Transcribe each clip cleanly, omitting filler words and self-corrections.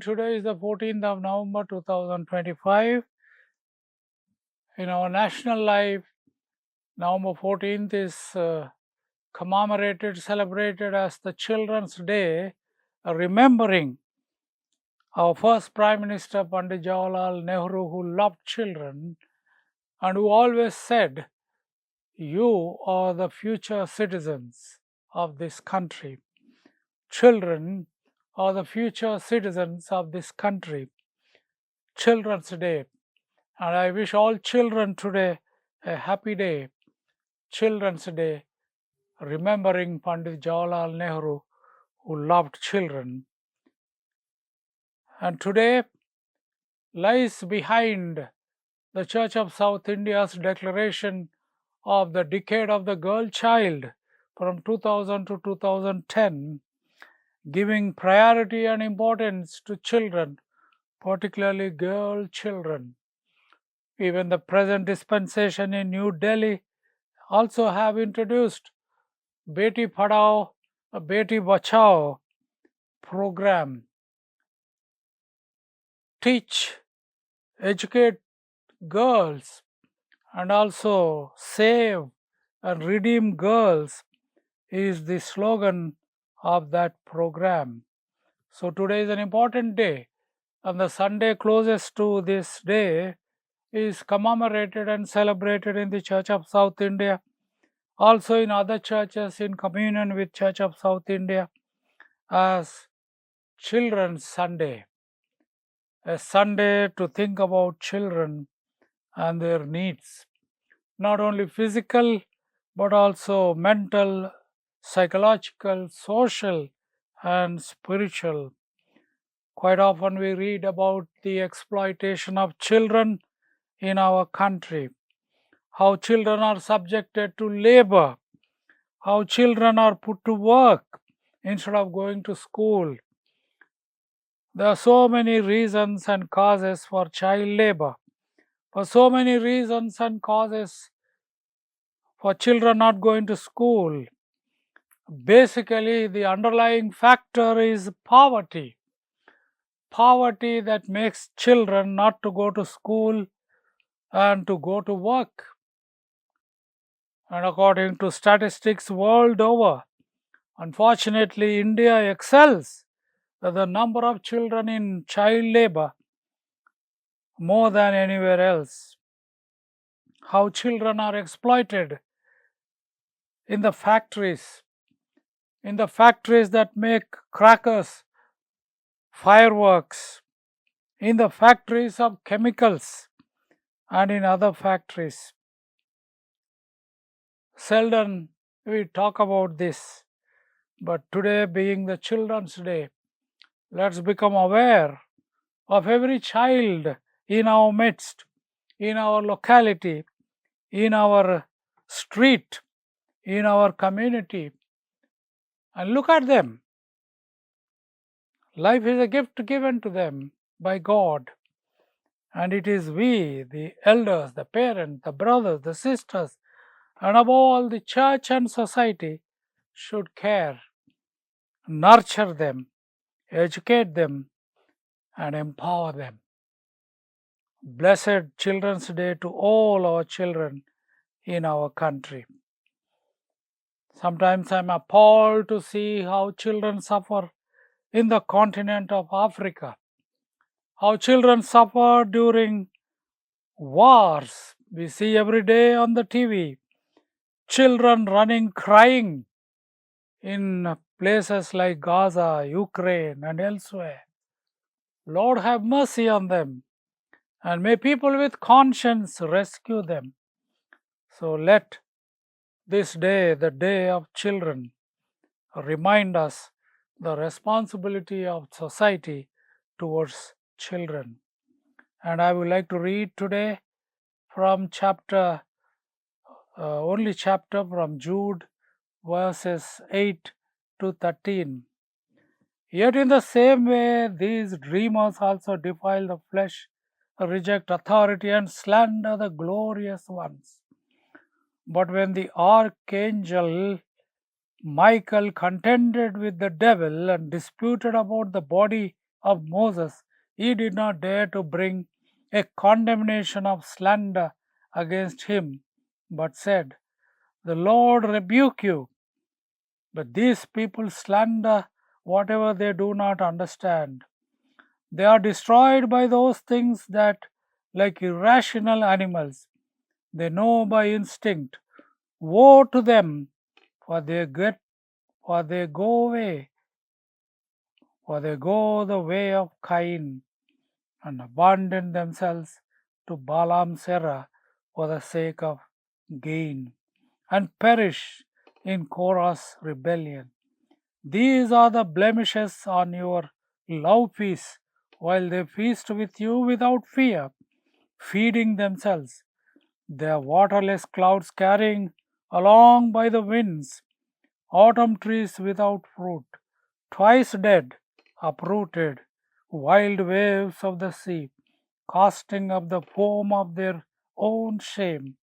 today is the 14th of November 2025. In our national life, November 14th is celebrated as the Children's Day, remembering our first Prime Minister Pandit Jawaharlal Nehru, who loved children and who always said, "You are the future citizens of this country. Children are the future citizens of this country." Children's Day. And I wish all children today a happy day, Children's Day, remembering Pandit Jawaharlal Nehru, who loved children. And today lies behind the Church of South India's declaration of the Decade of the Girl Child from 2000 to 2010, giving priority and importance to children, particularly girl children. Even the present dispensation in New Delhi also have introduced Beti Padhao, Beti Bachao program. Teach, educate girls and also save and redeem girls is the slogan of that program. So today is an important day, and the Sunday closest to this day is commemorated and celebrated in the Church of South India, also in other churches in communion with Church of South India, as Children's Sunday, a Sunday to think about children and their needs, not only physical but also mental, psychological, social and spiritual. Quite often we read about the exploitation of children in our country, how children are subjected to labor, how children are put to work instead of going to school. There are so many reasons and causes for child labor, for so many reasons and causes for children not going to school. Basically, the underlying factor is poverty. Poverty that makes children not to go to school and to go to work. And according to statistics world over, unfortunately, India excels the number of children in child labor more than anywhere else. How children are exploited in the factories that make crackers, fireworks, in the factories of chemicals, and in other factories. Seldom we talk about this, but today being the Children's Day, let's become aware of every child in our midst, in our locality, in our street, in our community, and look at them. Life is a gift given to them by God, and it is we, the elders, the parents, the brothers, the sisters, and above all the church and society should care, nurture them, educate them, and empower them. Blessed Children's Day to all our children in our country. Sometimes I'm appalled to see how children suffer in the continent of Africa, how children suffer during wars. We see every day on the TV children running, crying in places like Gaza, Ukraine, and elsewhere. Lord, have mercy on them, and may people with conscience rescue them. So let this day, the Day of Children, remind us the responsibility of society towards children. And I would like to read today from only chapter from Jude, verses 8 to 13. Yet in the same way, these dreamers also defile the flesh, reject authority, and slander the glorious ones. But when the archangel Michael contended with the devil and disputed about the body of Moses, he did not dare to bring a condemnation of slander against him, but said, "The Lord rebuke you." But these people slander whatever they do not understand. They are destroyed by those things that, like irrational animals, they know by instinct. Woe to them, for they go away, for they go the way of Cain, and abandon themselves to Balaam's error for the sake of gain, and perish in Korah's rebellion. These are the blemishes on your love feast, while they feast with you without fear, feeding themselves. They are waterless clouds carrying along by the winds, autumn trees without fruit, twice dead, uprooted, wild waves of the sea, casting up the foam of their own shame,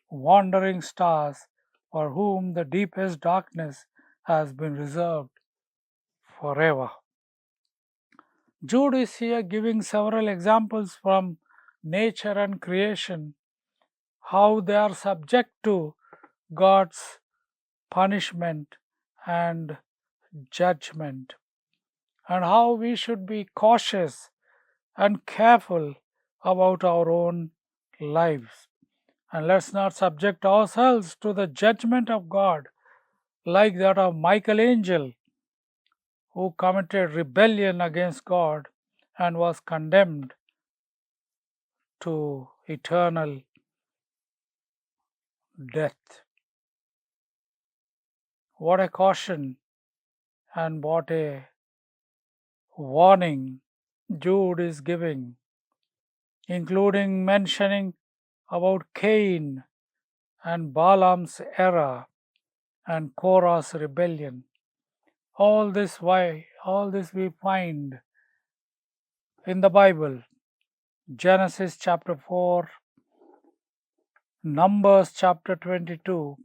wandering stars for whom the deepest darkness has been reserved forever. Jude is here giving several examples from nature and creation, how they are subject to God's punishment and judgment, and how we should be cautious and careful about our own lives. And let's not subject ourselves to the judgment of God like that of Michael, who committed rebellion against God and was condemned to eternal death. What a caution and what a warning Jude is giving, including mentioning about Cain and Balaam's error and Korah's rebellion. All this we find in the Bible. Genesis chapter 4, Numbers chapter 22,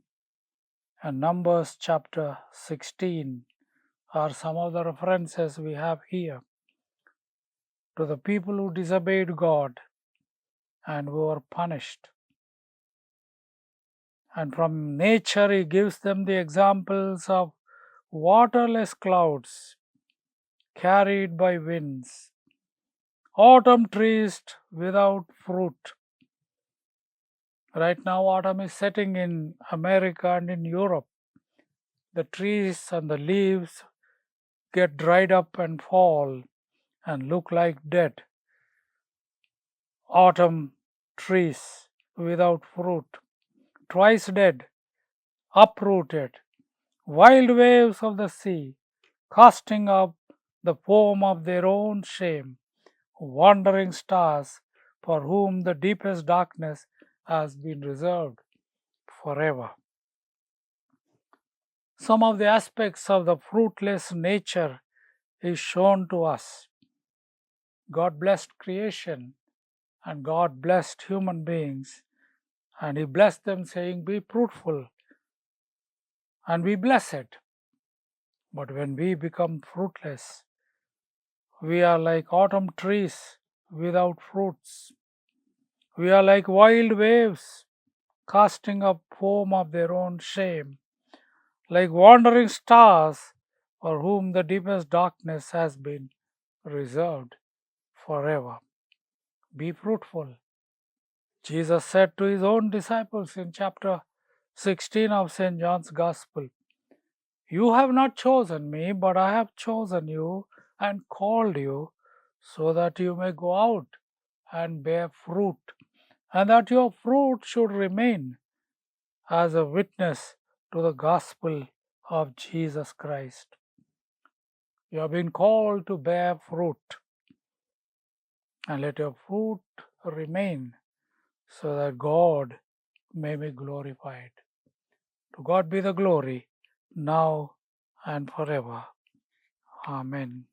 and Numbers chapter 16 are some of the references we have here to the people who disobeyed God and were punished. And from nature, he gives them the examples of waterless clouds carried by winds, autumn trees without fruit. Right now, autumn is setting in America and in Europe. The trees and the leaves get dried up and fall and look like dead. Autumn trees without fruit, twice dead, uprooted, wild waves of the sea, casting up the foam of their own shame, wandering stars for whom the deepest darkness has been reserved forever. Some of the aspects of the fruitless nature is shown to us. God blessed creation and God blessed human beings, and He blessed them, saying, "Be fruitful and be blessed." But when we become fruitless, we are like autumn trees without fruits. We are like wild waves casting up foam of their own shame, like wandering stars for whom the deepest darkness has been reserved forever. Be fruitful. Jesus said to his own disciples in chapter 16 of St. John's Gospel, "You have not chosen me, but I have chosen you and called you so that you may go out and bear fruit, and that your fruit should remain as a witness to the gospel of Jesus Christ." You have been called to bear fruit, and let your fruit remain so that God may be glorified. To God be the glory, now and forever. Amen.